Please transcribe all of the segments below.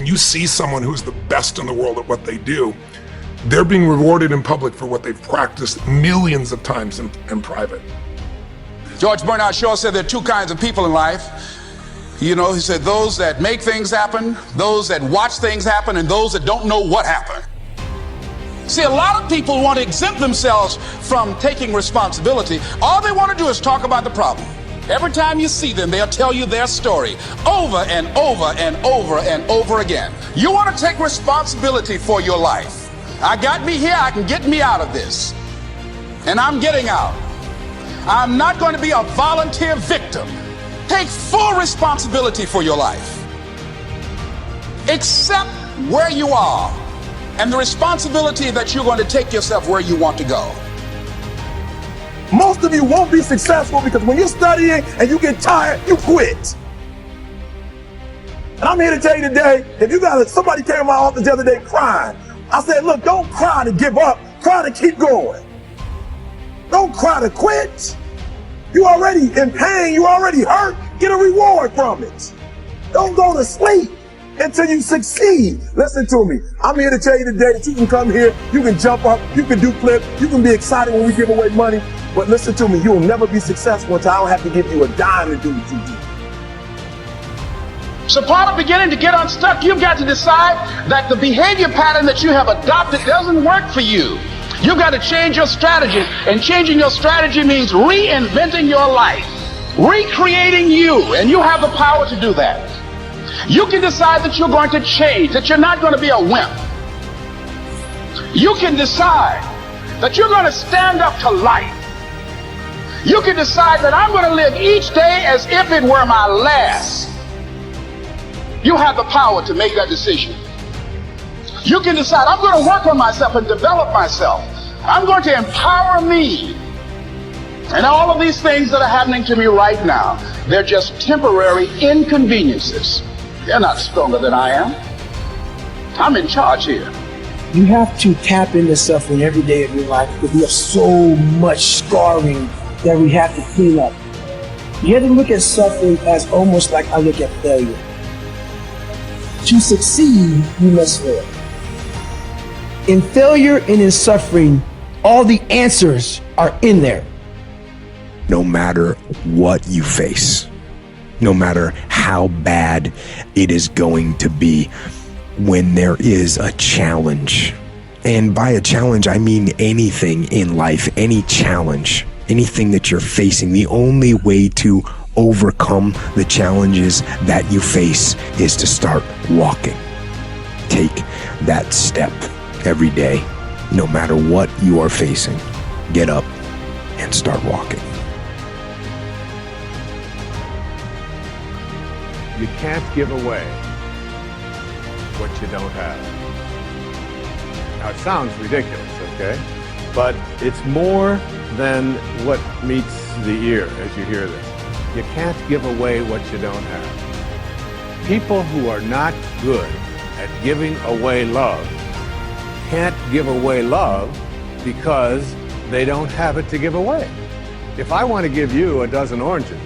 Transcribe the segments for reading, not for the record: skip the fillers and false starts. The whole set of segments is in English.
when you see someone who's the best in the world at what they do, they're being rewarded in public for what they've practiced millions of times in private. George Bernard Shaw said there are two kinds of people in life. You know, he said those that make things happen, those that watch things happen, and those that don't know what happened. See, a lot of people want to exempt themselves from taking responsibility. All they want to do is talk about the problem. Every time you see them, they'll tell you their story over and over and over and over again. You want to take responsibility for your life. I got me here, I can get me out of this. And I'm getting out. I'm not going to be a volunteer victim. Take full responsibility for your life. Accept where you are and the responsibility that you're going to take yourself where you want to go. Most of you won't be successful because when you're studying and you get tired, you quit. And I'm here to tell you today, if you got somebody came to my office the other day crying, I said, look, don't cry to give up, cry to keep going. Don't cry to quit. You already in pain, you already hurt, get a reward from it. Don't go to sleep until you succeed. Listen to me. I'm here to tell you today that you can come here, you can jump up, you can do flips, you can be excited when we give away money. But listen to me, you will never be successful until I don't have to give you a dime to do what you do. So part of beginning to get unstuck, you've got to decide that the behavior pattern that you have adopted doesn't work for you. You've got to change your strategy, and changing your strategy means reinventing your life, recreating you, and you have the power to do that. You can decide that you're going to change, that you're not going to be a wimp. You can decide that you're going to stand up to life. You can decide that I'm going to live each day as if it were my last. You have the power to make that decision. You can decide, I'm going to work on myself and develop myself. I'm going to empower me. And all of these things that are happening to me right now, they're just temporary inconveniences. They're not stronger than I am. I'm in charge here. You have to tap into suffering every day of your life because we have so much scarring that we have to clean up. You have to look at suffering as almost like I look at failure. To succeed, you must fail. In failure and in suffering, all the answers are in there. No matter what you face, no matter how bad it is going to be, when there is a challenge, and by a challenge, I mean anything in life, any challenge, anything that you're facing, the only way to overcome the challenges that you face is to start walking. Take that step every day, no matter what you are facing. Get up and start walking. You can't give away what you don't have. Now it sounds ridiculous, okay? But it's more than what meets the ear as you hear this. You can't give away what you don't have. People who are not good at giving away love can't give away love because they don't have it to give away. If I want to give you a dozen oranges,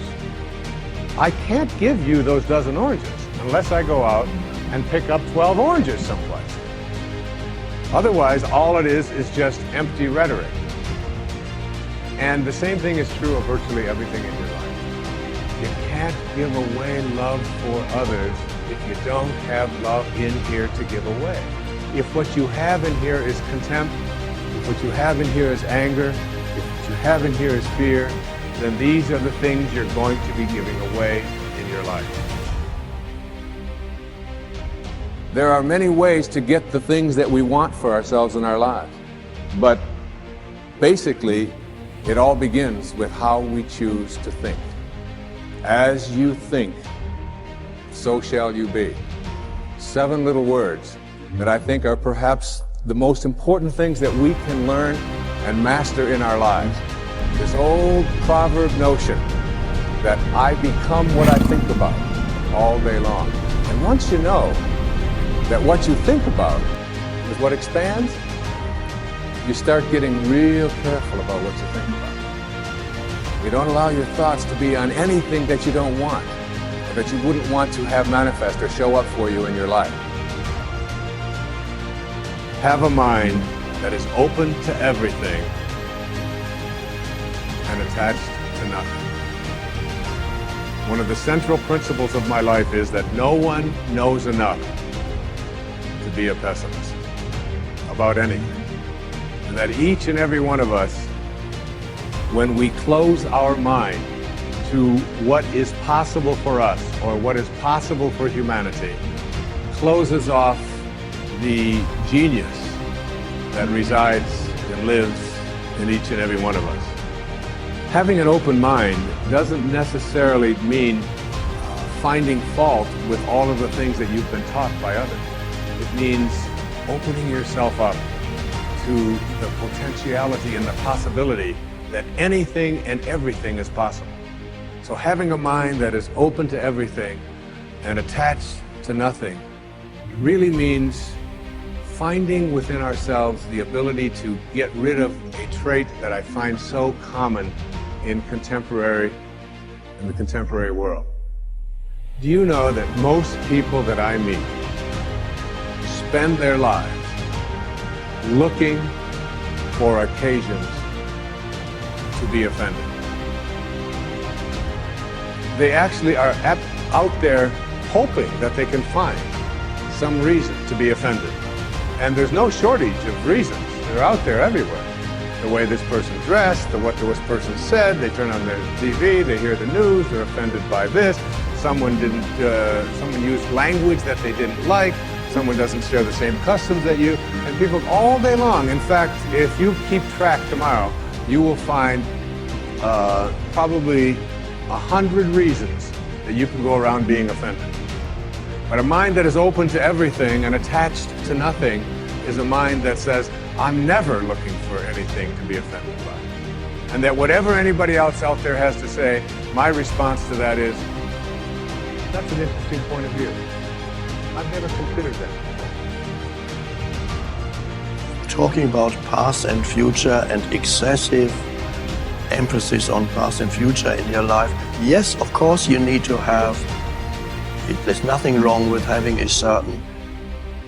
I can't give you those dozen oranges unless I go out and pick up 12 oranges someplace. Otherwise, all it is just empty rhetoric. And the same thing is true of virtually everything in your life. You can't give away love for others if you don't have love in here to give away. If what you have in here is contempt, if what you have in here is anger, if what you have in here is fear, then these are the things you're going to be giving away in your life. There are many ways to get the things that we want for ourselves in our lives. But basically, it all begins with how we choose to think. As you think, so shall you be. 7 little words that I think are perhaps the most important things that we can learn and master in our lives. This old proverb notion that I become what I think about all day long. And once you know that what you think about is what expands, you start getting real careful about what you think about. You don't allow your thoughts to be on anything that you don't want, or that you wouldn't want to have manifest or show up for you in your life. have a mind that is open to everything and attached to nothing. One of the central principles of my life is that no one knows enough to be a pessimist about anything. And that each and every one of us, when we close our mind to what is possible for us or what is possible for humanity, closes off the genius that resides and lives in each and every one of us. Having an open mind doesn't necessarily mean finding fault with all of the things that you've been taught by others. It means opening yourself up to the potentiality and the possibility that anything and everything is possible. So having a mind that is open to everything and attached to nothing really means finding within ourselves the ability to get rid of a trait that I find so common in the contemporary world. Do you know that most people that I meet spend their lives looking for occasions to be offended? They actually are out there hoping that they can find some reason to be offended. And there's no shortage of reasons. They're out there everywhere. The way this person dressed, what this person said, they turn on their TV, they hear the news, they're offended by this. Someone used language that they didn't like. Someone doesn't share the same customs that you. And people all day long. In fact, if you keep track tomorrow, you will find probably 100 reasons that you can go around being offended. But a mind that is open to everything and attached to nothing is a mind that says, I'm never looking for anything to be offended by. And that whatever anybody else out there has to say, my response to that is, that's an interesting point of view. I've never considered that. Talking about past and future and excessive emphasis on past and future in your life, yes, of course you need to have, there's nothing wrong with having a certain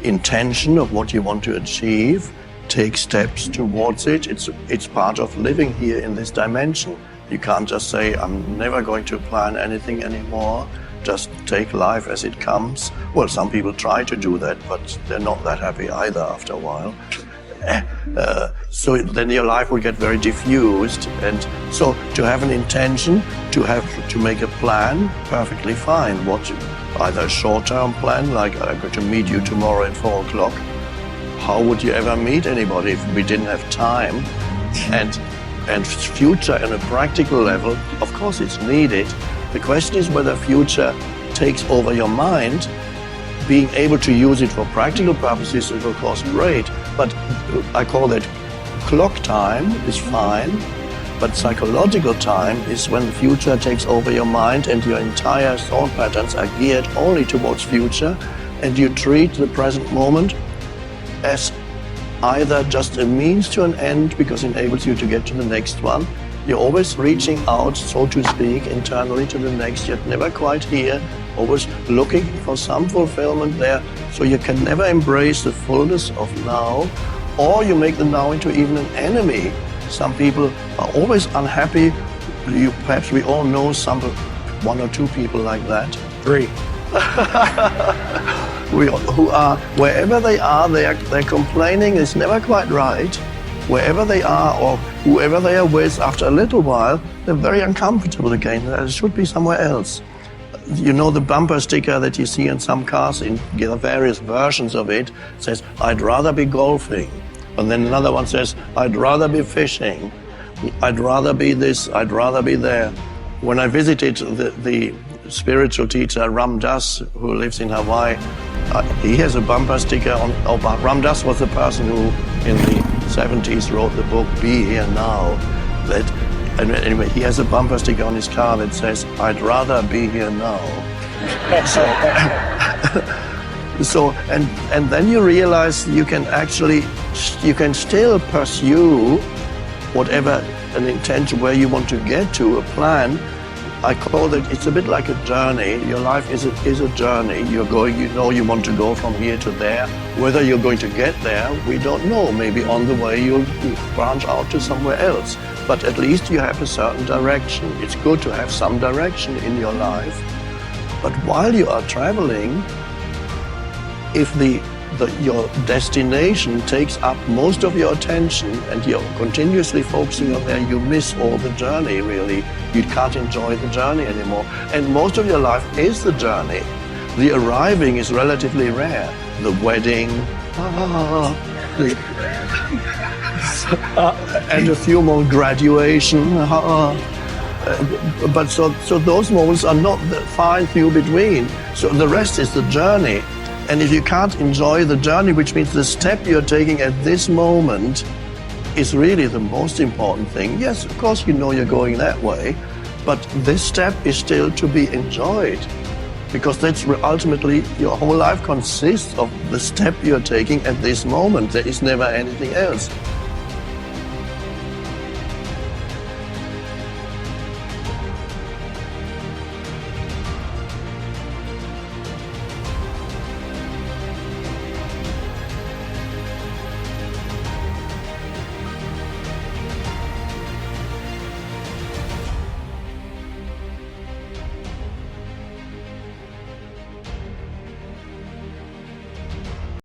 intention of what you want to achieve, take steps towards it. It's part of living here in this dimension. You can't just say, I'm never going to plan anything anymore, just take life as it comes. Well, some people try to do that, but they're not that happy either after a while. So then your life will get very diffused, and so to have an intention, to make a plan, perfectly fine. Either a short-term plan, like I'm going to meet you tomorrow at 4 o'clock. How would you ever meet anybody if we didn't have time? And future on a practical level, of course it's needed. The question is whether future takes over your mind. Being able to use it for practical purposes is of course great, but I call that clock time is fine, but psychological time is when the future takes over your mind and your entire thought patterns are geared only towards future, and you treat the present moment as either just a means to an end because it enables you to get to the next one. You're always reaching out, so to speak, internally to the next, yet never quite here, always looking for some fulfillment there, so you can never embrace the fullness of now, or you make the now into even an enemy. Some people are always unhappy. Perhaps we all know one or two people like that. 3. Who are, wherever they are, they're complaining is never quite right. Wherever they are or whoever they are with, after a little while, they're very uncomfortable again. They should be somewhere else. You know the bumper sticker that you see in some cars, in various versions of it, says, I'd rather be golfing. And then another one says, I'd rather be fishing. I'd rather be this, I'd rather be there. When I visited the spiritual teacher Ram Dass, who lives in Hawaii, he has a bumper sticker on, Ram Dass was the person who in the 70s wrote the book Be Here Now. Anyway, he has a bumper sticker on his car that says, I'd rather be here now. And then you realize you can still pursue whatever an intention where you want to get to, a plan, I call it, it's a bit like a journey. Your life is a journey. You're going, you know you want to go from here to there. Whether you're going to get there, we don't know. Maybe on the way you'll branch out to somewhere else. But at least you have a certain direction. It's good to have some direction in your life. But while you are traveling, if your destination takes up most of your attention and you're continuously focusing on there, you miss all the journey, really. You can't enjoy the journey anymore. And most of your life is the journey. The arriving is relatively rare. The wedding, and a few more graduation. But so those moments are not the fine few between. So the rest is the journey. And if you can't enjoy the journey, which means the step you're taking at this moment is really the most important thing. Yes, of course you know you're going that way, but this step is still to be enjoyed, because that's ultimately your whole life consists of the step you're taking at this moment. There is never anything else.